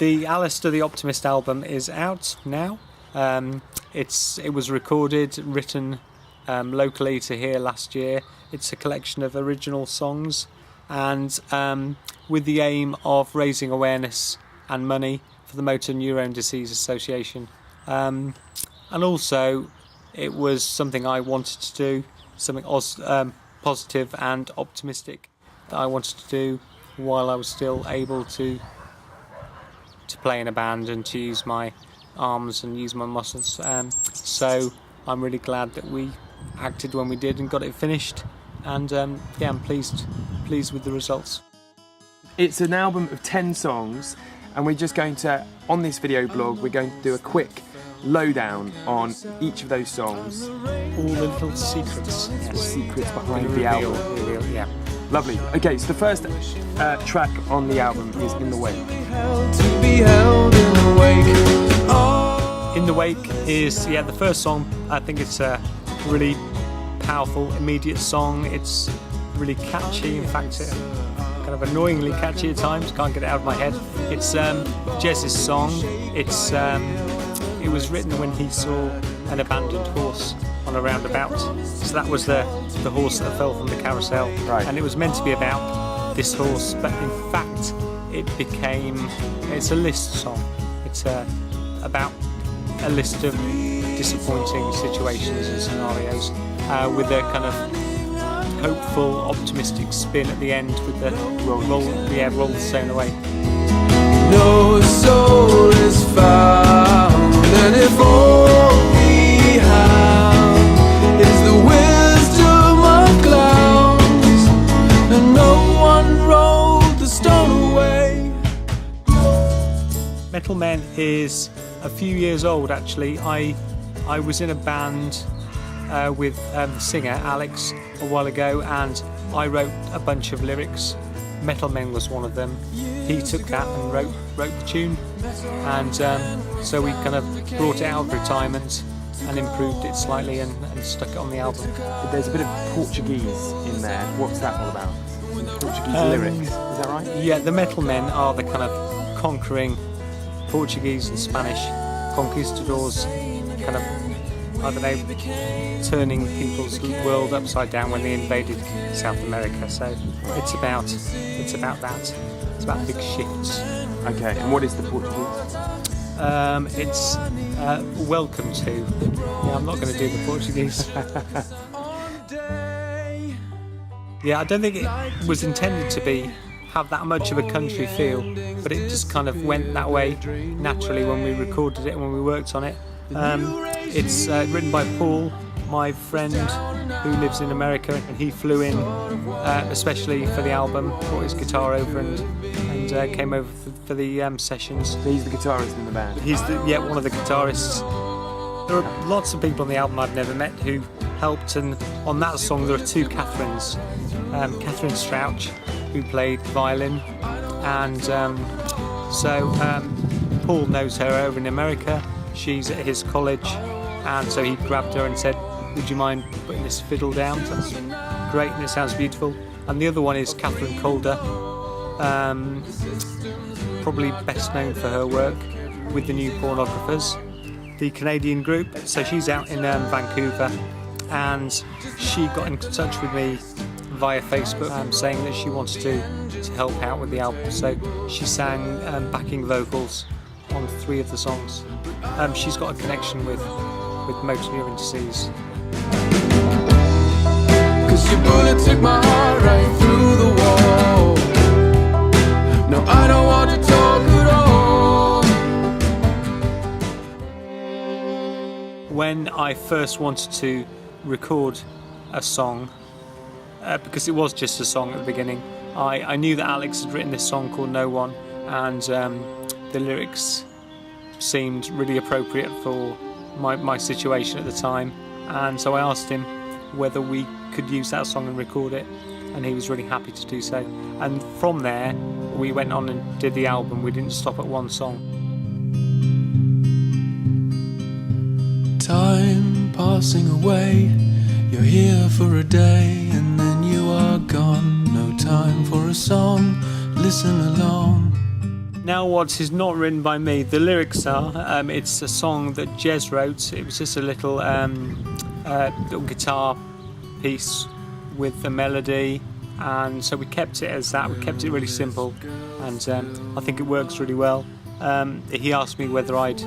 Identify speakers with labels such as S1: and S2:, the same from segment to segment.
S1: The Alistair The Optimist album is out now. It was recorded, written locally to here last year. It's a collection of original songs, and with the aim of raising awareness and money for the Motor Neurone Disease Association. And also, it was something I wanted to do, something positive and optimistic that I wanted to do while I was still able to play in a band and to use my arms and use my muscles. So I'm really glad that we acted when we did and got it finished, and I'm pleased with the results.
S2: It's an album of 10 songs, and we're just going to, on this video blog, we're going to do a quick lowdown on each of those songs.
S1: All the little secrets.
S2: Yes. Secrets behind the album.
S1: Yeah.
S2: Lovely. Okay, so the first track on the album is In the Wake.
S1: In the Wake is the first song. I think it's a really powerful, immediate song. It's really catchy. In fact, kind of annoyingly catchy at times. Can't get it out of my head. It's Jez's song. It was written when he saw an abandoned horse on a roundabout. So that was the horse that fell from the carousel.
S2: Right.
S1: And it was meant to be about this horse, but in fact it's a list song. It's about a list of disappointing situations and scenarios with a kind of hopeful, optimistic spin at the end with the roll the stone away.
S3: No soul is found, and if all we have is the wisdom of clowns, and no one rolled the stone away.
S1: Metal Men is a few years old actually. I was in a band with the singer Alex a while ago, and I wrote a bunch of lyrics. Metal Men was one of them. He took that and wrote the tune, and so we kind of brought it out of retirement and improved it slightly and stuck it on the album.
S2: But there's a bit of Portuguese in there. What's that all about? Portuguese lyrics, is that right?
S1: Yeah, the Metal Men are the kind of conquering Portuguese and Spanish conquistadors, kind of, I don't know, turning people's world upside down when they invaded South America. So it's about that. It's about big shifts.
S2: Okay, and what is the Portuguese?
S1: It's welcome to. Yeah, I'm not going to do the Portuguese. Yeah, I don't think it was intended to have that much of a country feel, but it just kind of went that way naturally when we recorded it and when we worked on it. It's written by Paul, my friend who lives in America, and he flew in especially for the album, brought his guitar over and came over for the sessions.
S2: So he's the guitarist in the band?
S1: He's one of the guitarists. There are lots of people on the album I've never met who helped, and on that song there are two Catherines. Catherine Strauch, who played violin, and so Paul knows her over in America. She's at his college, and so he grabbed her and said, would you mind putting this fiddle down? So that's great, and it sounds beautiful. And the other one is Catherine Calder, probably best known for her work with the New Pornographers, the Canadian group. So she's out in Vancouver, and she got in touch with me via Facebook saying that she wants to help out with the album. So she sang backing vocals on 3 of the songs. She's got a connection with Motor Neurone Disease.
S3: 'Cause your bullet took my heart right through the wall. No, I don't want to talk at all.
S1: When I first wanted to record a song, because it was just a song at the beginning, I knew that Alex had written this song called No One, and the lyrics seemed really appropriate for my situation at the time, and so I asked him whether we could use that song and record it, and he was really happy to do so. And from there we went on and did the album. We didn't stop at one song.
S3: Time passing away, you're here for a day and then you are gone. No time for a song, listen along.
S1: Now What is not written by me. The lyrics are, it's a song that Jez wrote. It was just a little guitar piece with a melody, and so we kept it as that. We kept it really simple, and I think it works really well. He asked me whether I'd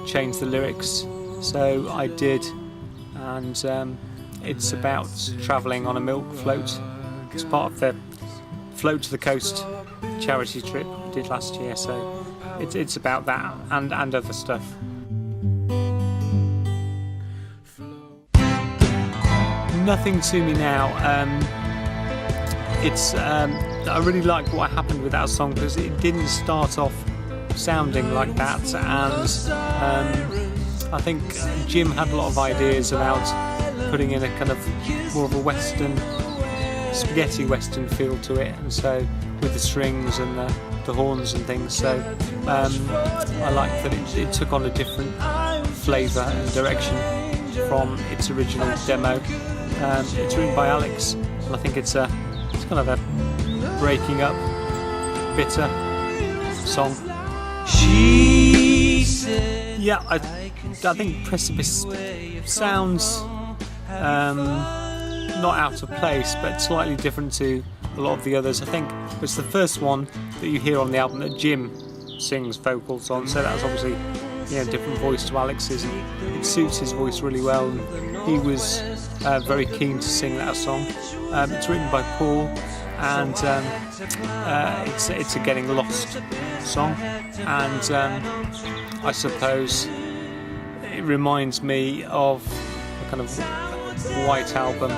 S1: change the lyrics, so I did, and it's about travelling on a milk float. It's part of the Float to the Coast charity trip we did last year, so it's about that and other stuff. Nothing to Me Now. I really like what happened with that song because it didn't start off sounding like that, and I think Jim had a lot of ideas about putting in a kind of more of a western, spaghetti western feel to it, and so with the strings and the horns and things, so I liked that it took on a different flavour and direction from its original demo. It's written by Alex, and I think it's kind of a breaking up, bitter song.
S4: She said,
S1: yeah, I think Precipice sounds not out of place, but slightly different to a lot of the others. I think it's the first one that you hear on the album that Jim sings vocals on, so that's obviously a different voice to Alex's, and it suits his voice really well, and he was very keen to sing that song. It's written by Paul, and it's a getting lost song, and I suppose it reminds me of a kind of White Album,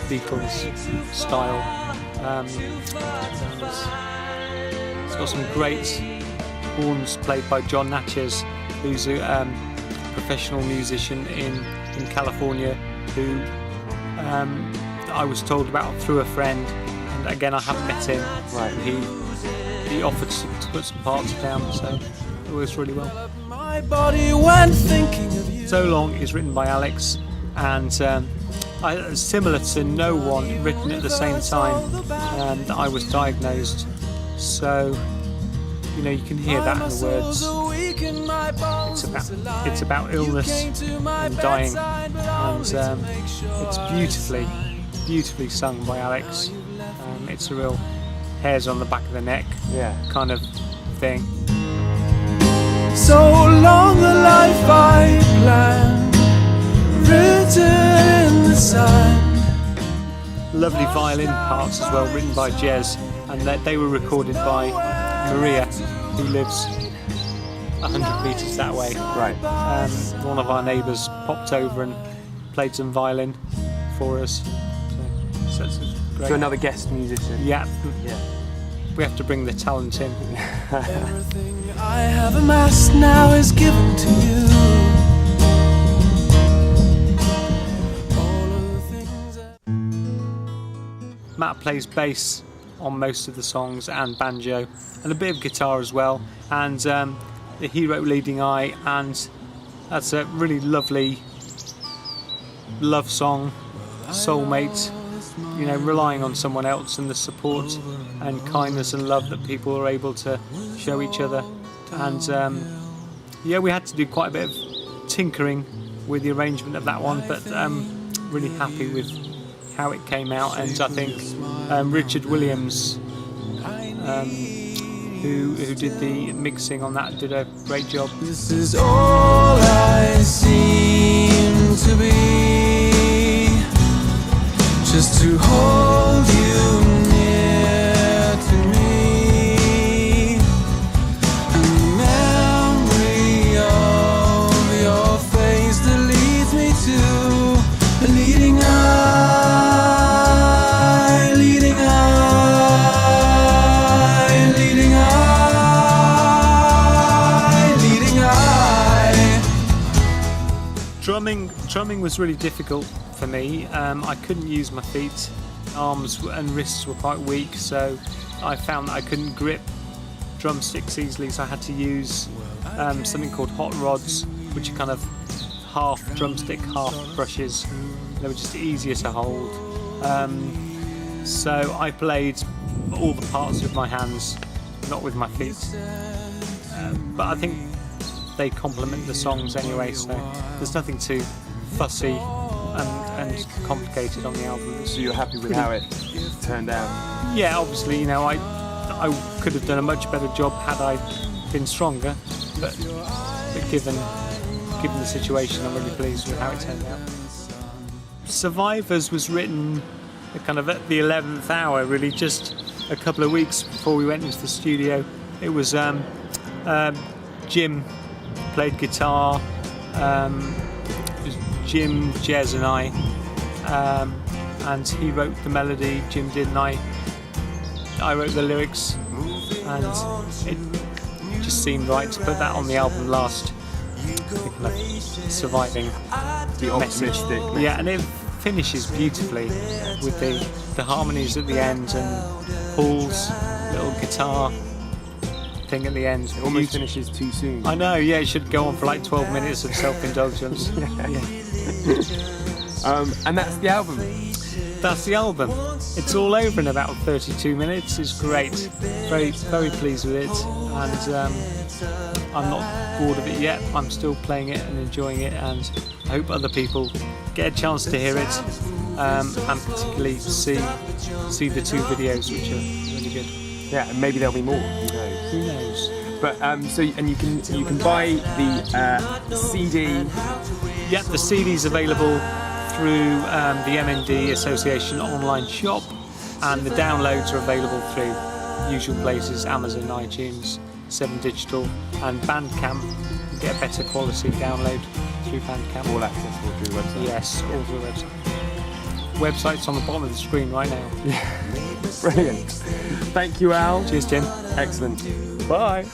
S1: Beatles style. It's got some great horns played by John Natchez, who's a professional musician in California, who I was told about through a friend, and again I haven't met him.
S2: Right.
S1: He offered to put some parts down, so it works really well.
S4: my body when thinking of you.
S1: So Long is written by Alex, and similar to No One, written at the same time that I was diagnosed. So you can hear that in the words. It's about illness and dying, and it's beautifully sung by Alex. It's a real hairs on the back of the neck kind of thing.
S4: So long the life I planned, written in the sand.
S1: Lovely violin parts as well, written by Jez, and they were recorded by Maria, who lives 100 metres that way.
S2: Right.
S1: One of our neighbours popped over and played some violin for us. So it's great.
S2: So another guest musician.
S1: Yeah. We have to bring the talent in.
S4: Everything I have amassed now is given to you. All of the things
S1: Matt plays bass on most of the songs and banjo, and a bit of guitar as well. And he wrote Leading Eye, and that's a really lovely love song, soulmate. Relying on someone else and the support and kindness and love that people are able to show each other. And we had to do quite a bit of tinkering with the arrangement of that one, but really happy with how it came out. And I think Richard Williams, who did the mixing on that, did a great job.
S4: This is all I seem to be, just to hold you near to me, and the memory of your face that leads me to a leading eye, leading eye, leading eye, leading eye.
S1: Drumming was really difficult for me. I couldn't use my feet, arms and wrists were quite weak, so I found that I couldn't grip drumsticks easily, so I had to use something called hot rods, which are kind of half drumstick, half brushes. They were just easier to hold. So I played all the parts with my hands not with my feet. But I think they complement the songs anyway, so there's nothing too fussy and complicated on the album.
S2: So you're happy with how it turned out?
S1: Yeah, obviously, you know, I could have done a much better job had I been stronger, but given the situation, I'm really pleased with how it turned out. Survivors was written kind of at the 11th hour, really, just a couple of weeks before we went into the studio. It was Jim played guitar, it was Jim, Jez and I, and he wrote the melody, Jim did, and I wrote the lyrics, and it just seemed right to put that on the album last. Kind of surviving
S2: The
S1: message.
S2: optimistic message.
S1: Yeah, and it finishes beautifully with the harmonies at the end and Paul's little guitar thing at the end.
S2: It almost finishes too soon.
S1: I know, yeah, it should go on for like 12 minutes of self-indulgence.
S2: And that's the album.
S1: That's the album. It's all over in about 32 minutes. It's great. Very, very pleased with it. And I'm not bored of it yet. I'm still playing it and enjoying it. And I hope other people get a chance to hear it. And particularly see the 2 videos, which are really good.
S2: Yeah, and maybe there'll be more. Who knows?
S1: Who knows?
S2: But you can buy the CD.
S1: Yeah, the CD's available through the MND Association online shop, and the downloads are available through usual places: Amazon, iTunes, 7 Digital, and Bandcamp. You get a better quality download through Bandcamp.
S2: All accessible through the website.
S1: Yes, all through the website. Website's on the bottom of the screen right now.
S2: Brilliant. Thank you, Al.
S1: Cheers, Tim.
S2: Excellent.
S1: Bye.